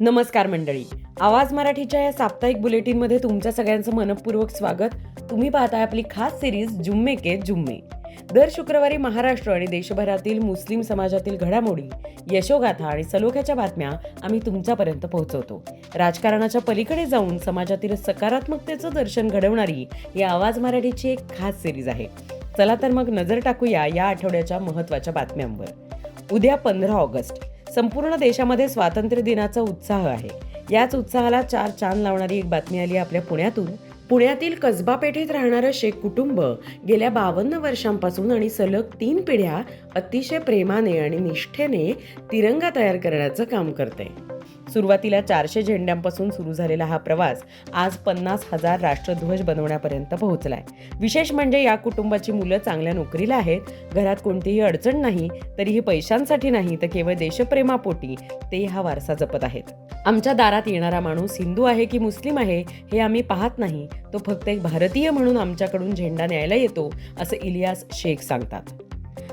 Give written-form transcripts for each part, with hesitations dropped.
नमस्कार मंडळी. आवाज मराठीच्या या साप्ताहिक बुलेटिनमध्ये तुमच्या सगळ्यांचं मनपूर्वक स्वागत. तुम्ही पाहताय आपली खास सिरीज जुम्मे के जुम्मे. दर शुक्रवारी महाराष्ट्र आणि देशभरातील मुस्लिम समाजातील घडामोडी, यशोगाथा आणि सलोख्याच्या बातम्या आम्ही तुमच्यापर्यंत पोहोचवतो. राजकारणाच्या पलीकडे जाऊन समाजातील सकारात्मकतेचं दर्शन घडवणारी ही आवाज मराठीची एक खास सिरीज आहे. चला तर मग नजर टाकूया या आठवड्याच्या महत्त्वाच्या बातम्यांवर. उद्या 15 ऑगस्ट. संपूर्ण देशामध्ये स्वातंत्र्य दिनाचा उत्साह आहे. याच उत्साहाला चार चांद लावणारी एक बातमी आली आपल्या पुण्यातून. पुण्यातील कसबा पेठेत राहणारं शेख कुटुंब गेल्या 52 वर्षांपासून आणि सलग 3 पिढ्या अतिशय प्रेमाने आणि निष्ठेने तिरंगा तयार करण्याचं काम करते. सुरुवातीला 400 झेंड्यांपासून सुरू झालेला हा प्रवास आज 50,000 राष्ट्रध्वज बनवण्यापर्यंत पोहोचलाय. विशेष म्हणजे या कुटुंबाची मुलं चांगल्या नोकरीला आहेत. घरात कोणतीही अडचण नाही, तरीही पैशांसाठी नाही तर केवळ देशप्रेमापोटी ते हा वारसा जपत आहेत. आमच्या दारात येणारा माणूस हिंदू आहे की मुस्लिम आहे हे आम्ही पाहत नाही, तो फक्त एक भारतीय म्हणून आमच्याकडून झेंडा न्यायला येतो, असं इलियास शेख सांगतात.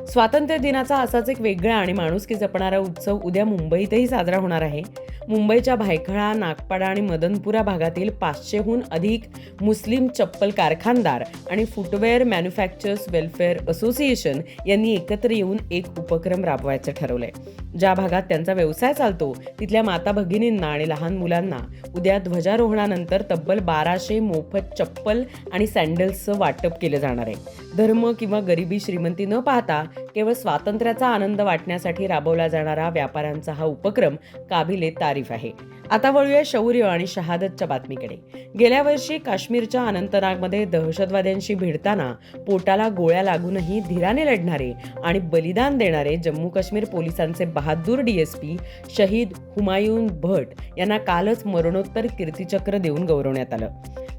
स्वातंत्र्य दिनाचा असाच एक वेगळा आणि माणुसकी जपणारा उत्सव उद्या मुंबईतही साजरा होणार आहे. मुंबईच्या भायखळा, नागपाडा आणि मदनपुरा भागातील 500हून अधिक मुस्लिम चप्पल कारखानदार आणि फुटवेअर मॅन्युफॅक्चरर्स वेलफेअर असोसिएशन यांनी एकत्र येऊन एक उपक्रम राबवायचं ठरवलंय. ज्या भागात त्यांचा व्यवसाय चालतो तिथल्या माता भगिनींना आणि लहान मुलांना उद्या ध्वजारोहणानंतर तब्बल 1200 मोफत चप्पल आणि सँडल्सचं वाटप केलं जाणार आहे. धर्म किंवा गरिबी श्रीमंती न पाहता केवळ स्वातंत्र्याचा आनंद वाटण्यासाठी राबवला जाणारा व्यापाऱ्यांचा हा उपक्रम काबिले तारीफ आहे. आता वळूया शौर्य आणि शहादतच्या बातमीकडे. गेल्या वर्षी काश्मीरच्या अनंतनागमध्ये दहशतवाद्यांशी भिडताना पोटाला गोळ्या लागूनही धीराने लढणारे आणि बलिदान देणारे जम्मू काश्मीर पोलिसांचे बहादूर डीएसपी शहीद हुमायून भट यांना कालच मरणोत्तर कीर्तीचक्र देऊन गौरवण्यात आलं.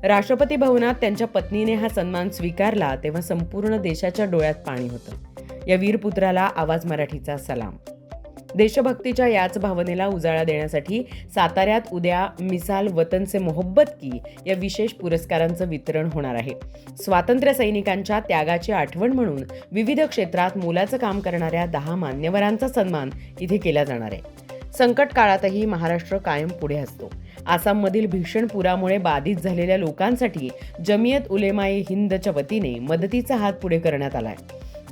राष्ट्रपती भवनात त्यांच्या पत्नीने हा सन्मान स्वीकारला तेव्हा संपूर्ण देशाच्या डोळ्यात पाणी होतं. या वीरपुत्राला आवाज मराठीचा सलाम. देशभक्तीच्या याच भावनेला उजाळा देण्यासाठी साताऱ्यात उद्या मिसाल वतन से मोहब्बत की या विशेष पुरस्कारांचं वितरण होणार आहे. स्वातंत्र्य सैनिकांच्या त्यागाची आठवण म्हणून विविध क्षेत्रात मोलाचं काम करणाऱ्या 10 मान्यवरांचा सन्मान इथे केला जाणार आहे. संकट काळातही महाराष्ट्र कायम पुढे असतो. आसाममधील भीषण पुरामुळे बाधित झालेल्या लोकांसाठी जमियत उलेमाए हिंदच्या वतीने मदतीचा हात पुढे करण्यात आलाय.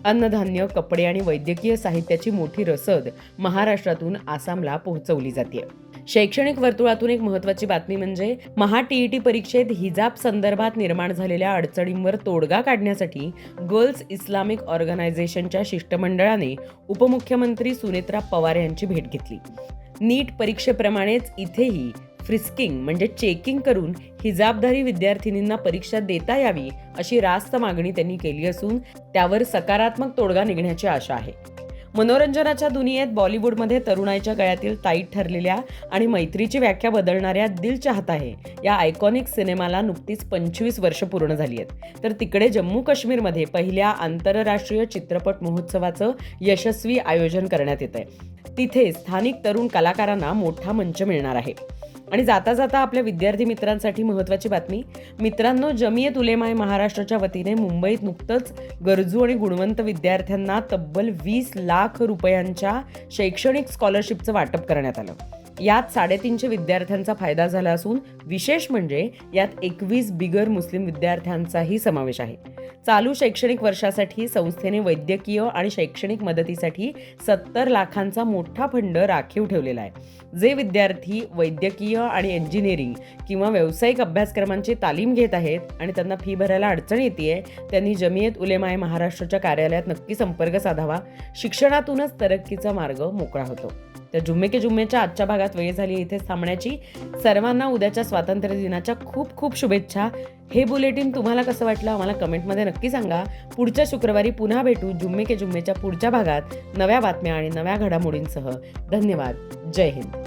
अन्नधान्य, कपडे आणि वैद्यकीय साहित्याची मोठी रसद महाराष्ट्रातून आसामला पोहोचवली जाते. शैक्षणिक वर्तुळातून एक महत्त्वाची बातमी म्हणजे टीईटी परीक्षेत हिजाब संदर्भात निर्माण झालेल्या अडचणींवर तोडगा काढण्यासाठी गर्ल्स इस्लामिक ऑर्गनायझेशनच्या शिष्टमंडळाने उपमुख्यमंत्री सुनेत्रा पवार यांची भेट घेतली. नीट परीक्षेप्रमाणेच इथेही फ्रिस्किंग म्हणजे चेकिंग करून हिजाबधारी विद्यार्थिनींना परीक्षा देता यावी अशी रास्त मागणी त्यांनी केली असून त्यावर सकारात्मक तोडगा निघण्याची आशा आहे. मनोरंजनाच्या दुनियेत बॉलिवूडमध्ये तरुणाईच्या गळ्यातील ताईत ठरलेल्या आणि मैत्रीची व्याख्या बदलणाऱ्या दिल चाहता है या आयकॉनिक सिनेमाला नुकतीच 25 वर्ष पूर्ण झाली आहेत. तर तिकडे जम्मू काश्मीरमध्ये पहिल्या आंतरराष्ट्रीय चित्रपट महोत्सवाचं यशस्वी आयोजन करण्यात येत आहे. तिथे स्थानिक तरुण कलाकारांना मोठा मंच मिळणार आहे. आणि जाता जाता आपल्या विद्यार्थी मित्रांसाठी महत्त्वाची बातमी. मित्रांनो, जमियत उलेमाए महाराष्ट्राच्या वतीने मुंबईत नुकतंच गरजू आणि गुणवंत विद्यार्थ्यांना तब्बल 20 लाख रुपयांच्या शैक्षणिक स्कॉलरशिपचं वाटप करण्यात आलं. यात 350 विद्यार्थ्यांचा फायदा झाला असून विशेष म्हणजे यात 21 बिगर मुस्लिम विद्यार्थ्यांचाही समावेश आहे. चालू शैक्षणिक वर्षासाठी संस्थेने वैद्यकीय आणि शैक्षणिक मदतीसाठी 70 लाखांचा मोठा फंड राखीव ठेवलेला आहे. जे विद्यार्थी वैद्यकीय आणि इंजिनिअरिंग किंवा व्यावसायिक अभ्यासक्रमांची तालीम घेत आहेत आणि त्यांना फी भरायला अडचण येते, त्यांनी जमियत उलेमाए महाराष्ट्राच्या कार्यालयात नक्की संपर्क साधावा. शिक्षणातूनच तरक्कीचा मार्ग मोकळा होतो. तर जुम्मे के जुम्मेच्या आजच्या भागात वेळ झाली इथेच थांबण्याची. सर्वांना उद्याच्या स्वातंत्र्य दिनाच्या खूप खूप शुभेच्छा. हे बुलेटिन तुम्हाला कसं वाटलं आम्हाला कमेंटमध्ये नक्की सांगा. पुढच्या शुक्रवारी पुन्हा भेटू जुम्मे के जुम्मेच्या पुढच्या भागात नव्या बातम्या आणि नव्या घडामोडींसह. धन्यवाद. जय हिंद.